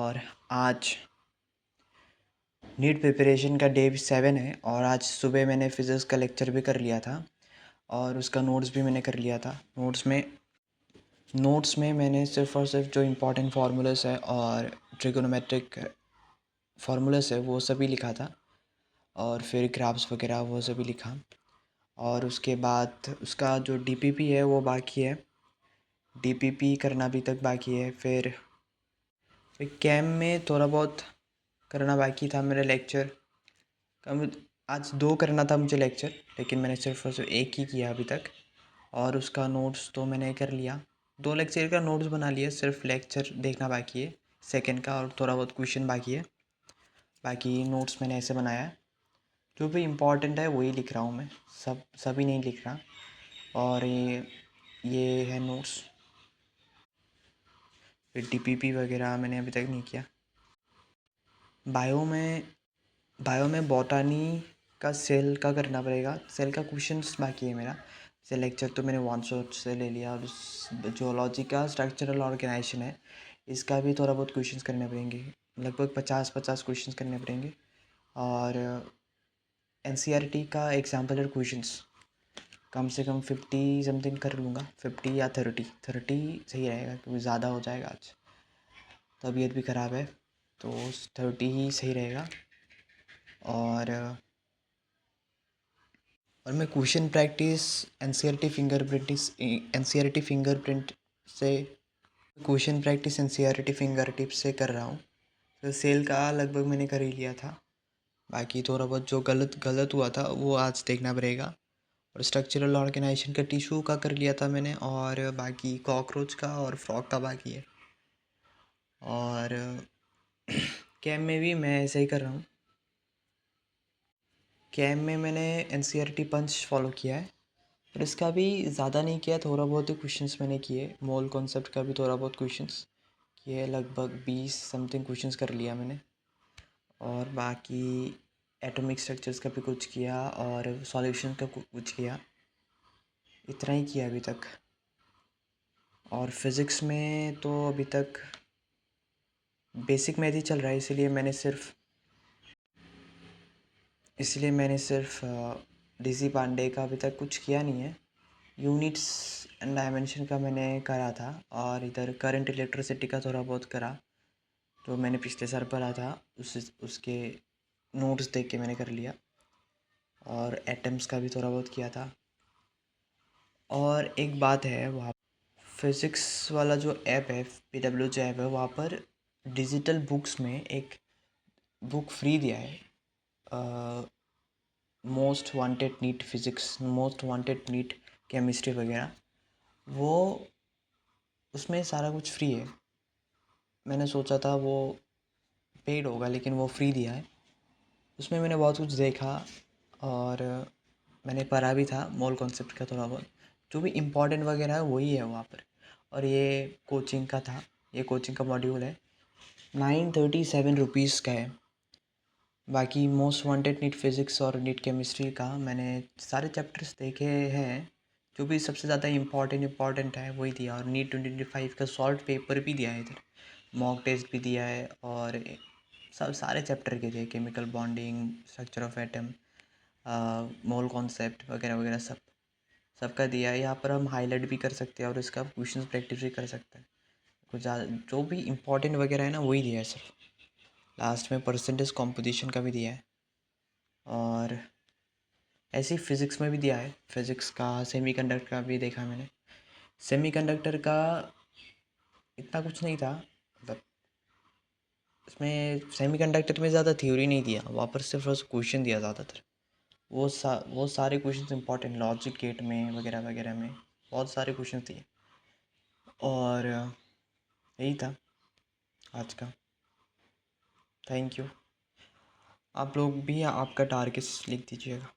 और आज NEET preparation का डे 7 है और आज सुबह मैंने फ़िज़िक्स का लेक्चर भी कर लिया था और उसका नोट्स भी मैंने कर लिया था। नोट्स में मैंने सिर्फ़ और सिर्फ जो इम्पोर्टेंट फार्मूलास है और ट्रिगोनोमेट्रिक फार्मूलास है वो सभी लिखा था और फिर ग्राफ्स वगैरह वो सभी लिखा। और उसके बाद उसका जो डीपीपी है वो बाकी है, डीपीपी करना अभी तक बाकी है। फिर कैम में थोड़ा बहुत करना बाकी था। मेरा लेक्चर कम आज 2 करना था मुझे लेक्चर, लेकिन मैंने सिर्फ और सिर्फ एक ही किया अभी तक और उसका नोट्स तो मैंने कर लिया। 2 लेक्चर का नोट्स बना लिया, सिर्फ लेक्चर देखना बाकी है सेकंड का और थोड़ा बहुत क्वेश्चन बाकी है। बाकी नोट्स मैंने ऐसे बनाया है, जो भी इम्पोर्टेंट है वही लिख रहा हूँ मैं, सभी नहीं लिख रहा। और ये है नोट्स। फिर डीपीपी वगैरह मैंने अभी तक नहीं किया। बायो में बॉटनी का सेल का करना पड़ेगा, सेल का क्वेश्चंस बाकी है मेरा। से लेक्चर तो मैंने वन शॉट से ले लिया और जोलॉजी का स्ट्रक्चरल ऑर्गेनाइजेशन है, इसका भी थोड़ा बहुत क्वेश्चंस करने पड़ेंगे, लगभग 50 क्वेश्चंस करने पड़ेंगे। और एनसीईआरटी का एग्जाम्पलर क्वेश्चंस कम से कम 50 समथिंग कर लूँगा, 50 या 30 सही रहेगा क्योंकि ज़्यादा हो जाएगा। आज तबीयत भी ख़राब है तो 30 ही सही रहेगा। और मैं क्वेश्चन प्रैक्टिस एनसीईआरटी फिंगरप्रिंट से question practice NCERT finger tip से कर रहा हूँ। तो सेल का लगभग मैंने कर ही लिया था, बाकी थोड़ा बहुत जो गलत हुआ था वो आज देखना पड़ेगा। और स्ट्रक्चरल ऑर्गेनाइजेशन का टिश्यू का कर लिया था मैंने, और बाकी कॉकरोच का और फ्रॉग का बाकी है। और कैम में भी मैं ऐसे ही कर रहा हूँ। कैम में मैंने एनसीईआरटी पंच फॉलो किया है, पर इसका भी ज़्यादा नहीं किया, थोड़ा बहुत ही क्वेश्चंस मैंने किए। मोल कॉन्सेप्ट का भी थोड़ा बहुत क्वेश्चंस किए, लगभग 20 समथिंग क्वेश्चंस कर लिया मैंने। और बाकी एटॉमिक स्ट्रक्चर्स का भी कुछ किया और सॉल्यूशन का कुछ किया, इतना ही किया अभी तक। और फिज़िक्स में तो अभी तक बेसिक मैथ ही चल रहा है, इसलिए मैंने सिर्फ डीसी पांडे का अभी तक कुछ किया नहीं है। यूनिट्स एंड डायमेंशन का मैंने करा था और इधर करंट इलेक्ट्रिसिटी का थोड़ा बहुत करा, तो मैंने पिछले साल पढ़ा था उसके नोट्स देख के मैंने कर लिया। और एटम्स का भी थोड़ा बहुत किया था। और एक बात है, वहाँ फिज़िक्स वाला जो ऐप है, PW जो ऐप है, वहाँ पर डिजिटल बुक्स में एक बुक फ्री दिया है, most wanted NEET physics, most wanted NEET chemistry वगैरह। वो उसमें सारा कुछ फ्री है। मैंने सोचा था वो पेड होगा, लेकिन वो फ्री दिया है। उसमें मैंने बहुत कुछ देखा और मैंने पढ़ा भी था, मोल कॉन्सेप्ट का थोड़ा बहुत, जो भी इम्पोर्टेंट वगैरह है वही है वहाँ पर। और ये कोचिंग का था, ये कोचिंग का मॉड्यूल है, 937 रुपीज़ का है। बाकी मोस्ट वांटेड नीट फिज़िक्स और नीट केमिस्ट्री का मैंने सारे चैप्टर्स देखे हैं, जो भी सबसे ज़्यादा इम्पोर्टेंट है वही दिया। और नीट 2025 का सॉल्व पेपर भी दिया है, इधर मॉक टेस्ट भी दिया है और सब सारे चैप्टर के थे, chemical bonding, structure of atom, mole concept वगैरह वगैरह सबका दिया है। यहाँ पर हम हाईलाइट भी कर सकते हैं और इसका क्वेश्चन प्रैक्टिस भी कर सकते हैं। कुछ ज़्यादा जो भी इम्पोर्टेंट वगैरह है ना वही दिया है सिर्फ। लास्ट में परसेंटेज कॉम्पोजिशन का भी दिया है और ऐसे ही फिज़िक्स में भी दिया है। फिज़िक्स का सेमीकंडक्टर का भी देखा मैंने। सेमीकंडक्टर का इतना कुछ नहीं था, मतलब इसमें सेमीकंडक्टर में ज़्यादा थ्योरी नहीं दिया, वहाँ पर सिर्फ बस क्वेश्चन दिया ज़्यादातर। वो सारे क्वेश्चन इंपॉर्टेंट, लॉजिक गेट में वगैरह वगैरह में बहुत सारे क्वेश्चन दिए। और यही था आज का। Thank you. आप लोग भी आपका टारगेट्स लिख दीजिएगा।